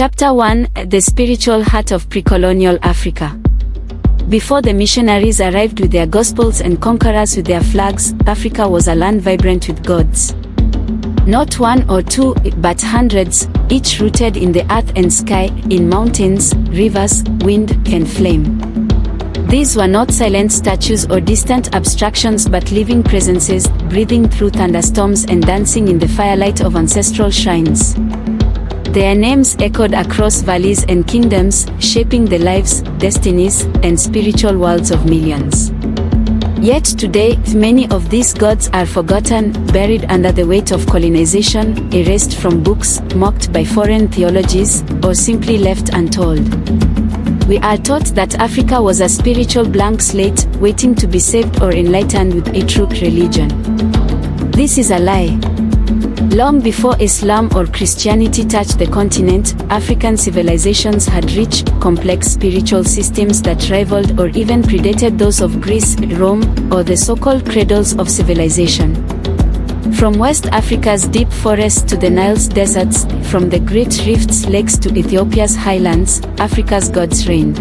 Chapter 1: The Spiritual Heart of Pre-Colonial Africa. Before the missionaries arrived with their gospels and conquerors with their flags, Africa was a land vibrant with gods. Not one or two, but hundreds, each rooted in the earth and sky, in mountains, rivers, wind, and flame. These were not silent statues or distant abstractions but living presences, breathing through thunderstorms and dancing in the firelight of ancestral shrines. Their names echoed across valleys and kingdoms, shaping the lives, destinies, and spiritual worlds of millions. Yet today, many of these gods are forgotten, buried under the weight of colonization, erased from books, mocked by foreign theologies, or simply left untold. We are taught that Africa was a spiritual blank slate, waiting to be saved or enlightened with a true religion. This is a lie. Long before Islam or Christianity touched the continent, African civilizations had rich, complex spiritual systems that rivaled or even predated those of Greece, Rome, or the so-called cradles of civilization. From West Africa's deep forests to the Nile's deserts, from the Great Rift's lakes to Ethiopia's highlands, Africa's gods reigned.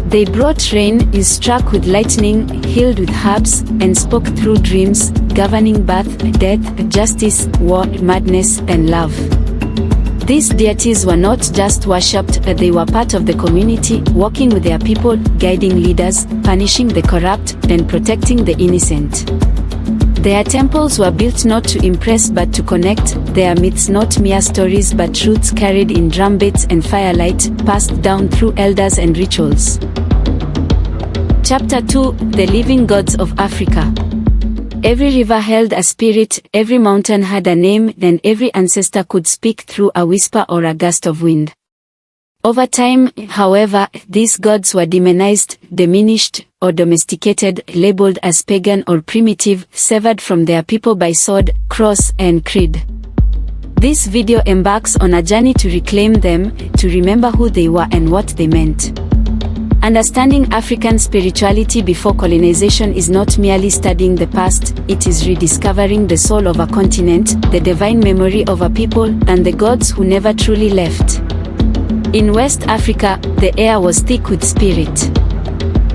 They brought rain, struck with lightning, healed with herbs, and spoke through dreams, governing birth, death, justice, war, madness, and love. These deities were not just worshipped, they were part of the community, walking with their people, guiding leaders, punishing the corrupt, and protecting the innocent. Their temples were built not to impress but to connect, their myths not mere stories but truths carried in drumbeats and firelight, passed down through elders and rituals. Chapter 2: The Living Gods of Africa. Every river held a spirit, every mountain had a name, and every ancestor could speak through a whisper or a gust of wind. Over time, however, these gods were demonized, diminished, or domesticated, labeled as pagan or primitive, severed from their people by sword, cross, and creed. This video embarks on a journey to reclaim them, to remember who they were and what they meant. Understanding African spirituality before colonization is not merely studying the past, it is rediscovering the soul of a continent, the divine memory of a people, and the gods who never truly left. In West Africa, the air was thick with spirit.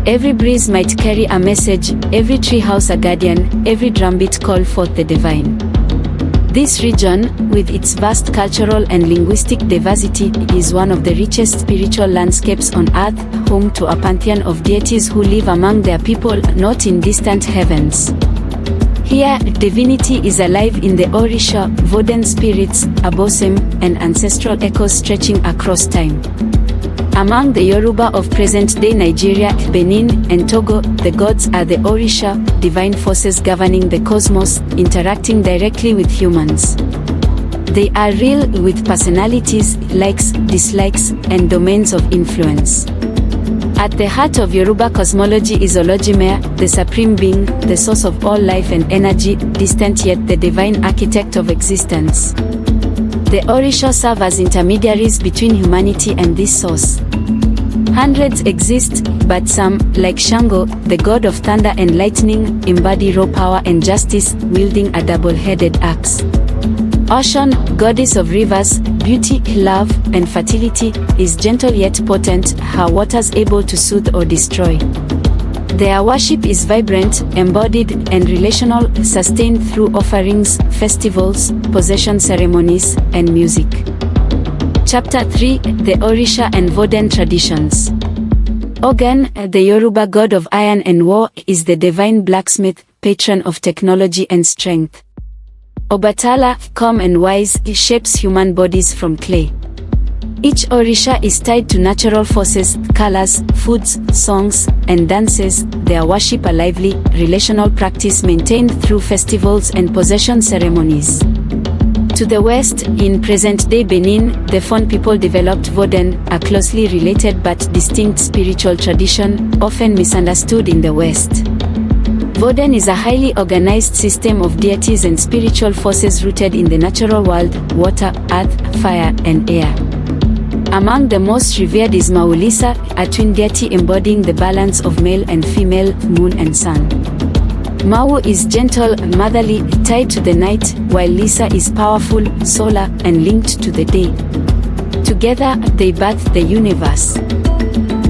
Every breeze might carry a message, every treehouse a guardian, every drumbeat call forth the divine. This region, with its vast cultural and linguistic diversity, is one of the richest spiritual landscapes on earth, home to a pantheon of deities who live among their people, not in distant heavens. Here, divinity is alive in the Orisha, Vodun spirits, Abosim, and ancestral echoes stretching across time. Among the Yoruba of present-day Nigeria, Benin, and Togo, the gods are the Orisha, divine forces governing the cosmos, interacting directly with humans. They are real, with personalities, likes, dislikes, and domains of influence. At the heart of Yoruba cosmology is Olodumare, the supreme being, the source of all life and energy, distant yet the divine architect of existence. The Orishas serve as intermediaries between humanity and this source. Hundreds exist, but some, like Shango, the god of thunder and lightning, embody raw power and justice, wielding a double-headed axe. Ocean, goddess of rivers, beauty, love, and fertility, is gentle yet potent, her waters able to soothe or destroy. Their worship is vibrant, embodied, and relational, sustained through offerings, festivals, possession ceremonies, and music. Chapter 3: The Orisha and Vodun Traditions. Ogun, the Yoruba god of iron and war, is the divine blacksmith, patron of technology and strength. Obatala, calm and wise, shapes human bodies from clay. Each Orisha is tied to natural forces, colors, foods, songs, and dances, their worship a lively, relational practice maintained through festivals and possession ceremonies. To the west, in present-day Benin, the Fon people developed Vodun, a closely related but distinct spiritual tradition, often misunderstood in the West. Vodun is a highly organized system of deities and spiritual forces rooted in the natural world, water, earth, fire, and air. Among the most revered is Maulisa, a twin deity embodying the balance of male and female, moon and sun. Mau is gentle, motherly, tied to the night, while Lisa is powerful, solar, and linked to the day. Together, they birth the universe.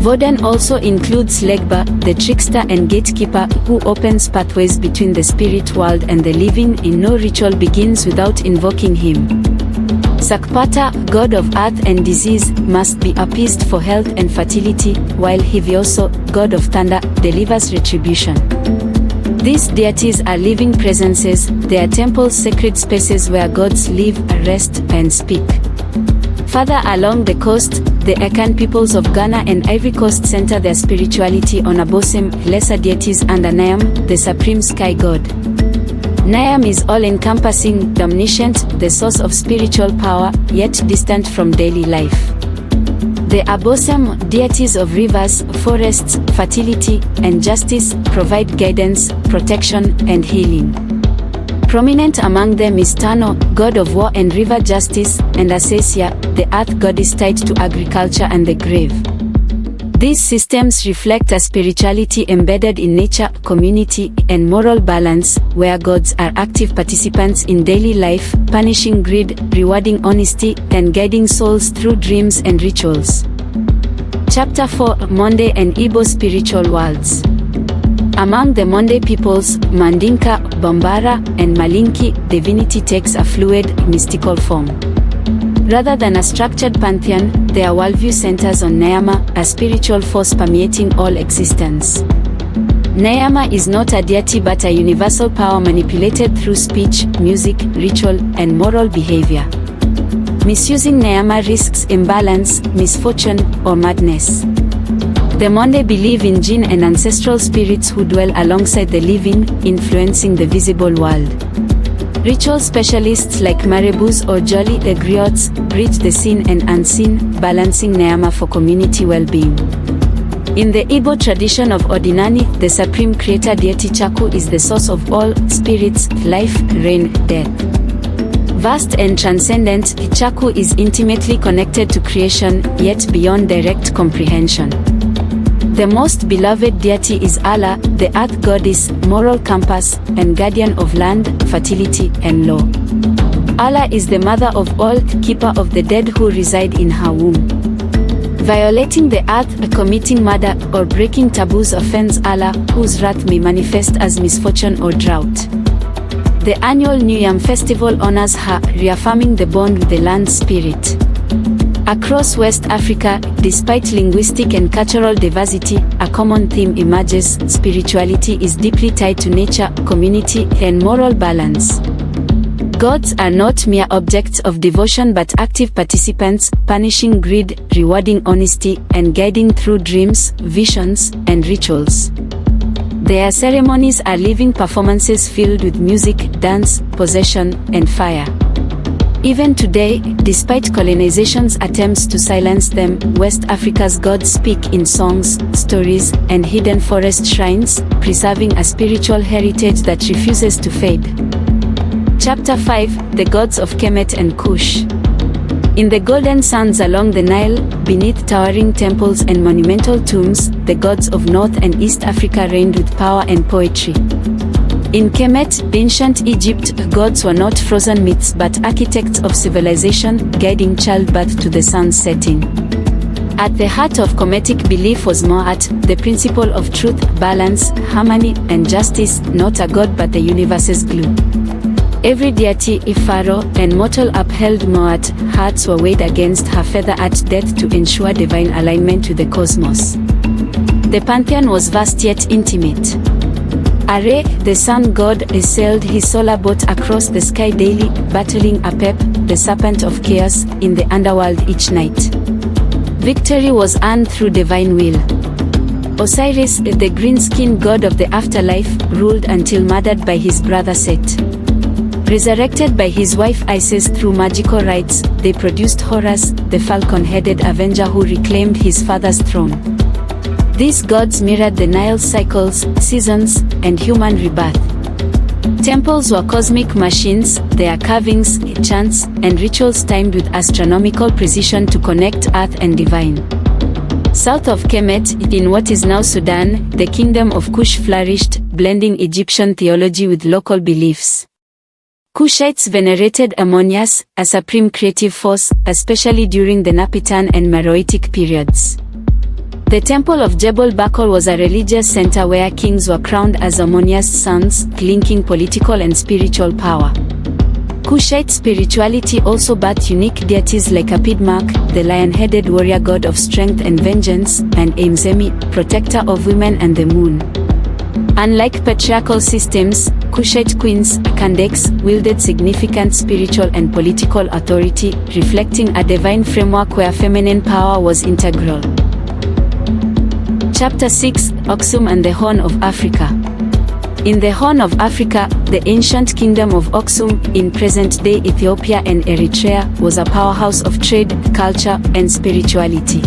Vodun also includes Legba, the trickster and gatekeeper, who opens pathways between the spirit world and the living. No ritual begins without invoking him. Sakpata, god of earth and disease, must be appeased for health and fertility, while Hivyoso, god of thunder, delivers retribution. These deities are living presences. They are temples, sacred spaces where gods live, rest, and speak. Further along the coast, the Akan peoples of Ghana and Ivory Coast center their spirituality on Abosom, lesser deities under Nyame, the supreme sky god. Nyame is all-encompassing, omniscient, the source of spiritual power, yet distant from daily life. The Abosom, deities of rivers, forests, fertility, and justice, provide guidance, protection, and healing. Prominent among them is Tano, god of war and river justice, and Asesia, the earth goddess tied to agriculture and the grave. These systems reflect a spirituality embedded in nature, community, and moral balance, where gods are active participants in daily life, punishing greed, rewarding honesty, and guiding souls through dreams and rituals. Chapter 4: Monde and Igbo Spiritual Worlds. Among the Monde peoples, Mandinka, Bambara, and Malinki, divinity takes a fluid, mystical form. Rather than a structured pantheon, their worldview centers on Nyame, a spiritual force permeating all existence. Nyame is not a deity but a universal power manipulated through speech, music, ritual, and moral behavior. Misusing Nyame risks imbalance, misfortune, or madness. The Monde believe in jinn and ancestral spirits who dwell alongside the living, influencing the visible world. Ritual specialists like Marebus or Jolly the griots bridge the seen and unseen, balancing Nyame for community well-being. In the Igbo tradition of Ordinani, the supreme creator deity Chaku is the source of all spirits, life, rain, death. Vast and transcendent, Chaku is intimately connected to creation, yet beyond direct comprehension. The most beloved deity is Allah, the earth goddess, moral compass, and guardian of land, fertility, and law. Allah is the mother of all, keeper of the dead who reside in her womb. Violating the earth, committing murder, or breaking taboos offends Allah, whose wrath may manifest as misfortune or drought. The annual New Yam festival honors her, reaffirming the bond with the land spirit. Across West Africa, despite linguistic and cultural diversity, a common theme emerges: spirituality is deeply tied to nature, community, and moral balance. Gods are not mere objects of devotion but active participants, punishing greed, rewarding honesty, and guiding through dreams, visions, and rituals. Their ceremonies are living performances filled with music, dance, possession, and fire. Even today, despite colonization's attempts to silence them, West Africa's gods speak in songs, stories, and hidden forest shrines, preserving a spiritual heritage that refuses to fade. Chapter 5: The Gods of Kemet and Kush. In the golden sands along the Nile, beneath towering temples and monumental tombs, the gods of North and East Africa reigned with power and poetry. In Kemet, ancient Egypt, gods were not frozen myths but architects of civilization, guiding childbirth to the sun's setting. At the heart of Kemetic belief was Moat, the principle of truth, balance, harmony, and justice, not a god but the universe's glue. Every deity, pharaoh, and mortal upheld Moat, hearts were weighed against her feather at death to ensure divine alignment with the cosmos. The pantheon was vast yet intimate. Are, the sun god, sailed his solar boat across the sky daily, battling Apep, the serpent of chaos, in the underworld each night. Victory was earned through divine will. Osiris, the green-skinned god of the afterlife, ruled until murdered by his brother Set. Resurrected by his wife Isis through magical rites, they produced Horus, the falcon-headed avenger who reclaimed his father's throne. These gods mirrored the Nile's cycles, seasons, and human rebirth. Temples were cosmic machines, their carvings, chants, and rituals timed with astronomical precision to connect earth and divine. South of Kemet, in what is now Sudan, the kingdom of Kush flourished, blending Egyptian theology with local beliefs. Kushites venerated ammonius, a supreme creative force, especially during the Napitan and Meroitic periods. The temple of Jebel Bakol was a religious center where kings were crowned as Ammonia's sons, linking political and spiritual power. Kushite spirituality also birthed unique deities like Apidmak, the lion-headed warrior god of strength and vengeance, and Imzemi, protector of women and the moon. Unlike patriarchal systems, Kushite queens, Kandeks, wielded significant spiritual and political authority, reflecting a divine framework where feminine power was integral. Chapter 6: Aksum and the Horn of Africa. In the Horn of Africa, the ancient kingdom of Aksum, in present-day Ethiopia and Eritrea, was a powerhouse of trade, culture, and spirituality.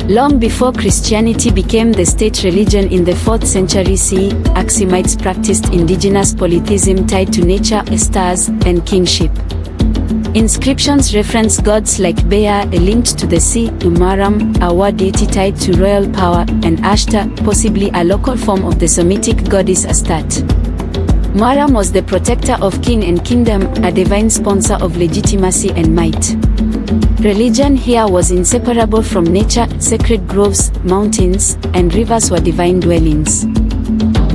Long before Christianity became the state religion in the 4th century CE, Aksumites practiced indigenous polytheism tied to nature, stars, and kingship. Inscriptions reference gods like Bea, linked to the sea, Umaram, a war deity tied to royal power, and Ashtar, possibly a local form of the Semitic goddess Astat. Maram was the protector of king and kingdom, a divine sponsor of legitimacy and might. Religion here was inseparable from nature. Sacred groves, mountains, and rivers were divine dwellings.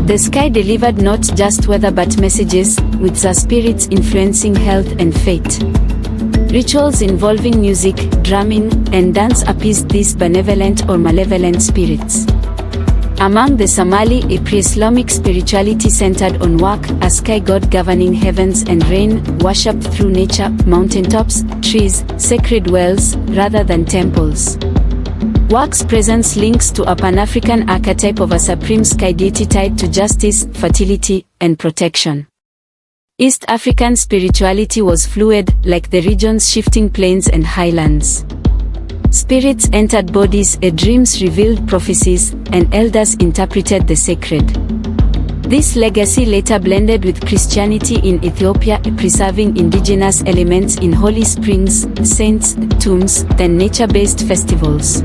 The sky delivered not just weather but messages, with the spirits influencing health and fate. Rituals involving music, drumming, and dance appeased these benevolent or malevolent spirits. Among the Somali, a pre-Islamic spirituality centered on work, a sky god governing heavens and rain, worshipped through nature, mountaintops, trees, sacred wells, rather than temples. Work's presence links to a Pan-African archetype of a supreme sky deity tied to justice, fertility, and protection. East African spirituality was fluid, like the region's shifting plains and highlands. Spirits entered bodies, dreams revealed prophecies, and elders interpreted the sacred. This legacy later blended with Christianity in Ethiopia, preserving indigenous elements in holy springs, saints, tombs, and nature-based festivals.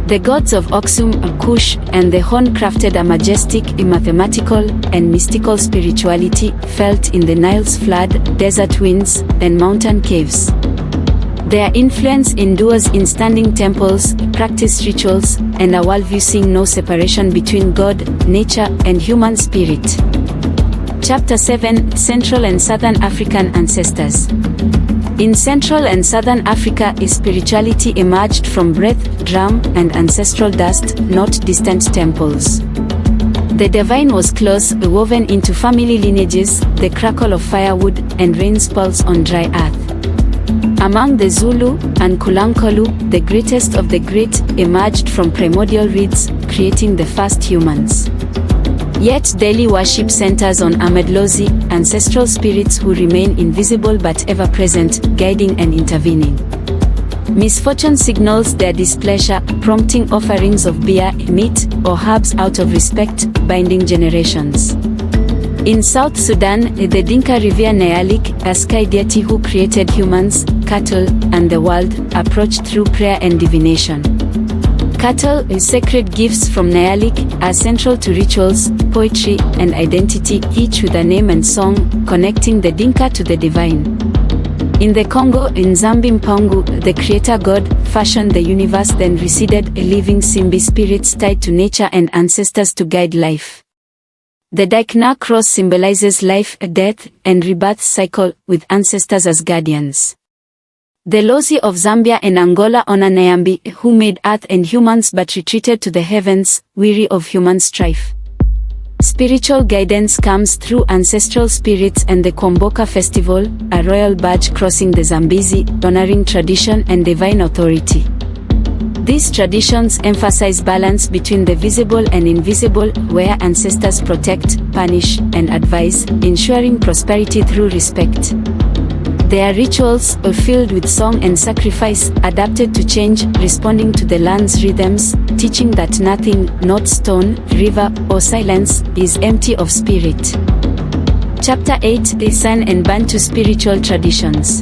The gods of Aksum, Kush, and the Horn crafted a majestic, mathematical, and mystical spirituality, felt in the Nile's flood, desert winds, and mountain caves. Their influence endures in standing temples, practice rituals, and a worldview seeing no separation between God, nature, and human spirit. Chapter 7: Central and Southern African Ancestors. In Central and Southern Africa, spirituality emerged from breath, drum, and ancestral dust, not distant temples. The divine was close, woven into family lineages, the crackle of firewood, and rain's pulse on dry earth. Among the Zulu and Kulankolu, the greatest of the great, emerged from primordial reeds, creating the first humans. Yet daily worship centers on Amedlozi, ancestral spirits who remain invisible but ever-present, guiding and intervening. Misfortune signals their displeasure, prompting offerings of beer, meat, or herbs out of respect, binding generations. In South Sudan, the Dinka revere Nyalik, a sky deity who created humans, cattle, and the world, approached through prayer and divination. Cattle, sacred gifts from Nyalik, are central to rituals, poetry, and identity, each with a name and song, connecting the Dinka to the divine. In the Congo, Nzambi Mpangu, the creator god, fashioned the universe, then receded, leaving Simbi spirits tied to nature and ancestors to guide life. The Daikna cross symbolizes life, death, and rebirth cycle, with ancestors as guardians. The Lozi of Zambia and Angola honor Nyambi, who made earth and humans but retreated to the heavens, weary of human strife. Spiritual guidance comes through ancestral spirits and the Komboka festival, a royal badge crossing the Zambezi, honoring tradition and divine authority. These traditions emphasize balance between the visible and invisible, where ancestors protect, punish, and advise, ensuring prosperity through respect. Their rituals are filled with song and sacrifice, adapted to change, responding to the land's rhythms, teaching that nothing, not stone, river, or silence, is empty of spirit. Chapter 8: The Sun and Bantu Spiritual Traditions.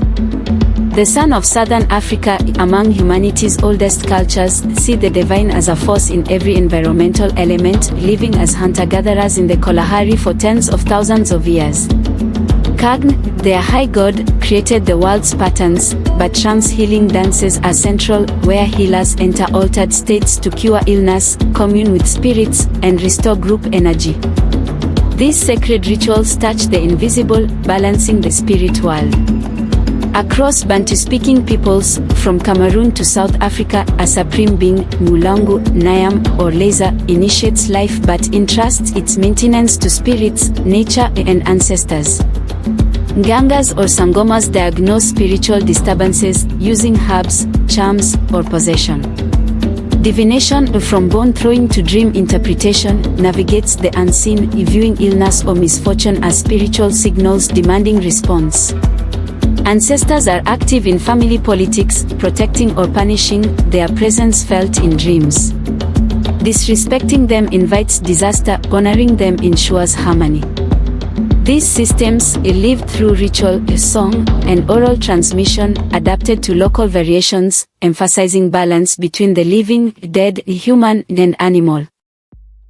The Sun of Southern Africa, among humanity's oldest cultures, see the divine as a force in every environmental element, living as hunter-gatherers in the Kalahari for tens of thousands of years. Kagn, their high god, created the world's patterns, but trance healing dances are central, where healers enter altered states to cure illness, commune with spirits, and restore group energy. These sacred rituals touch the invisible, balancing the spirit world. Across Bantu-speaking peoples, from Cameroon to South Africa, a supreme being, Mulangu, Nyame, or Laser, initiates life but entrusts its maintenance to spirits, nature, and ancestors. Ngangas or Sangomas diagnose spiritual disturbances, using herbs, charms, or possession. Divination, from bone throwing to dream interpretation, navigates the unseen, viewing illness or misfortune as spiritual signals demanding response. Ancestors are active in family politics, protecting or punishing, their presence felt in dreams. Disrespecting them invites disaster, honoring them ensures harmony. These systems live through ritual, song, and oral transmission, adapted to local variations, emphasizing balance between the living, dead, human, and animal.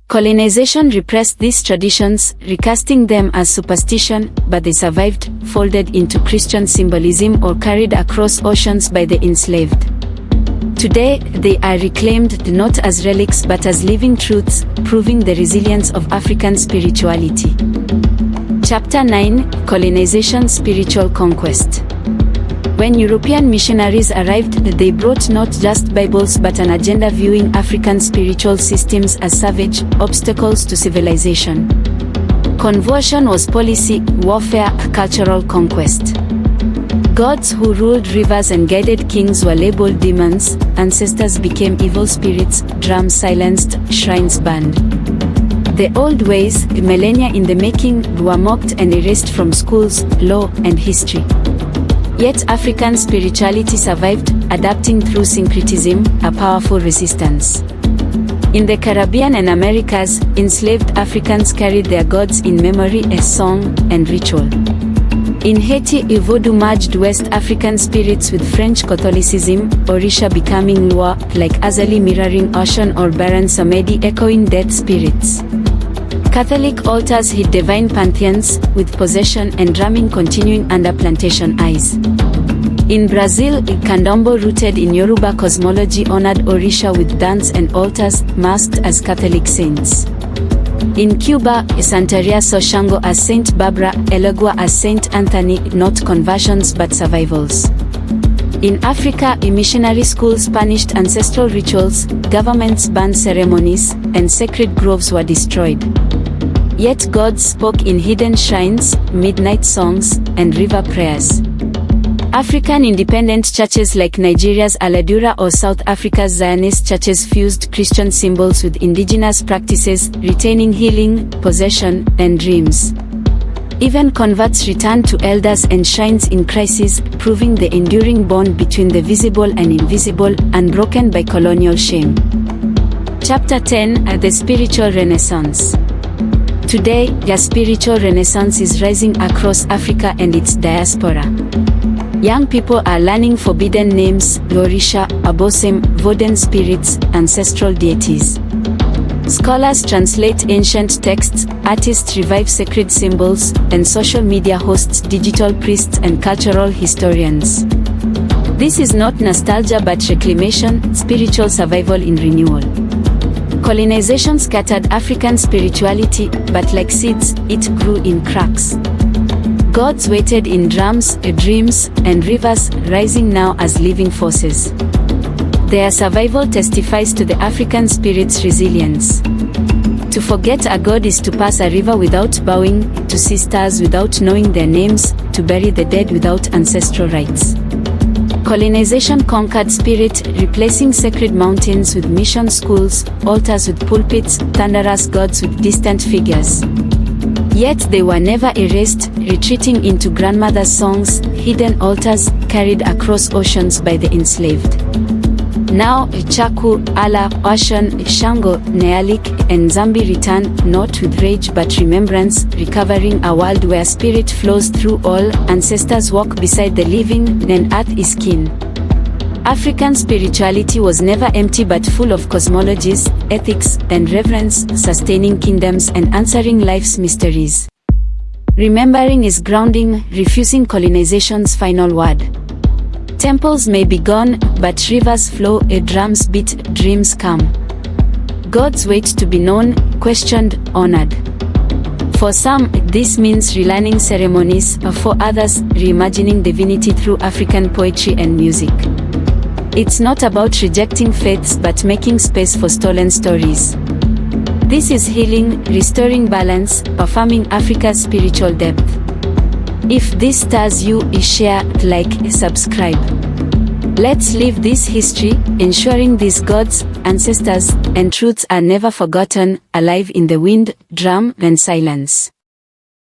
Colonization repressed these traditions, recasting them as superstition, but they survived, folded into Christian symbolism or carried across oceans by the enslaved. Today, they are reclaimed not as relics but as living truths, proving the resilience of African spirituality. Chapter 9: Colonization Spiritual Conquest. When European missionaries arrived, they brought not just Bibles but an agenda viewing African spiritual systems as savage, obstacles to civilization. Conversion was policy, warfare, cultural conquest. Gods who ruled rivers and guided kings were labeled demons, ancestors became evil spirits, drums silenced, shrines burned. The old ways, millennia in the making, were mocked and erased from schools, law, and history. Yet African spirituality survived, adapting through syncretism, a powerful resistance. In the Caribbean and Americas, enslaved Africans carried their gods in memory as song and ritual. In Haiti, Voodoo merged West African spirits with French Catholicism, Orisha becoming Lwa, like Azali mirroring Ocean or Baron Samedi echoing dead spirits. Catholic altars hid divine pantheons, with possession and drumming continuing under plantation eyes. In Brazil, Candombo, rooted in Yoruba cosmology, honored Orisha with dance and altars, masked as Catholic saints. In Cuba, Santeria saw Shango as Saint Barbara, Elegua as Saint Anthony, not conversions but survivals. In Africa, missionary schools punished ancestral rituals, governments banned ceremonies, and sacred groves were destroyed. Yet gods spoke in hidden shrines, midnight songs, and river prayers. African independent churches like Nigeria's Aladura or South Africa's Zionist churches fused Christian symbols with indigenous practices, retaining healing, possession, and dreams. Even converts returned to elders and shrines in crisis, proving the enduring bond between the visible and invisible, unbroken by colonial shame. Chapter 10: The Spiritual Renaissance. Today, a spiritual renaissance is rising across Africa and its diaspora. Young people are learning forbidden names, Orisha, Abosem, Voden spirits, ancestral deities. Scholars translate ancient texts, artists revive sacred symbols, and social media hosts digital priests and cultural historians. This is not nostalgia but reclamation, spiritual survival in renewal. Colonization scattered African spirituality, but like seeds, it grew in cracks. Gods waited in drums, dreams, and rivers, rising now as living forces. Their survival testifies to the African spirit's resilience. To forget a god is to pass a river without bowing, to see stars without knowing their names, to bury the dead without ancestral rites. Colonization conquered spirit, replacing sacred mountains with mission schools, altars with pulpits, thunderous gods with distant figures. Yet they were never erased, retreating into grandmother's songs, hidden altars, carried across oceans by the enslaved. Now, Chaku, Allah, Ocean, Shango, Nealik, and Zambi return, not with rage but remembrance, recovering a world where spirit flows through all, ancestors walk beside the living, and earth is kin. African spirituality was never empty but full of cosmologies, ethics, and reverence, sustaining kingdoms and answering life's mysteries. Remembering is grounding, refusing colonization's final word. Temples may be gone, but rivers flow, a drums beat, dreams come. Gods wait to be known, questioned, honored. For some, this means relearning ceremonies, for others, reimagining divinity through African poetry and music. It's not about rejecting faiths but making space for stolen stories. This is healing, restoring balance, affirming Africa's spiritual depth. If this stirs you, share, like, subscribe. Let's live this history, ensuring these gods, ancestors, and truths are never forgotten, alive in the wind, drum, and silence.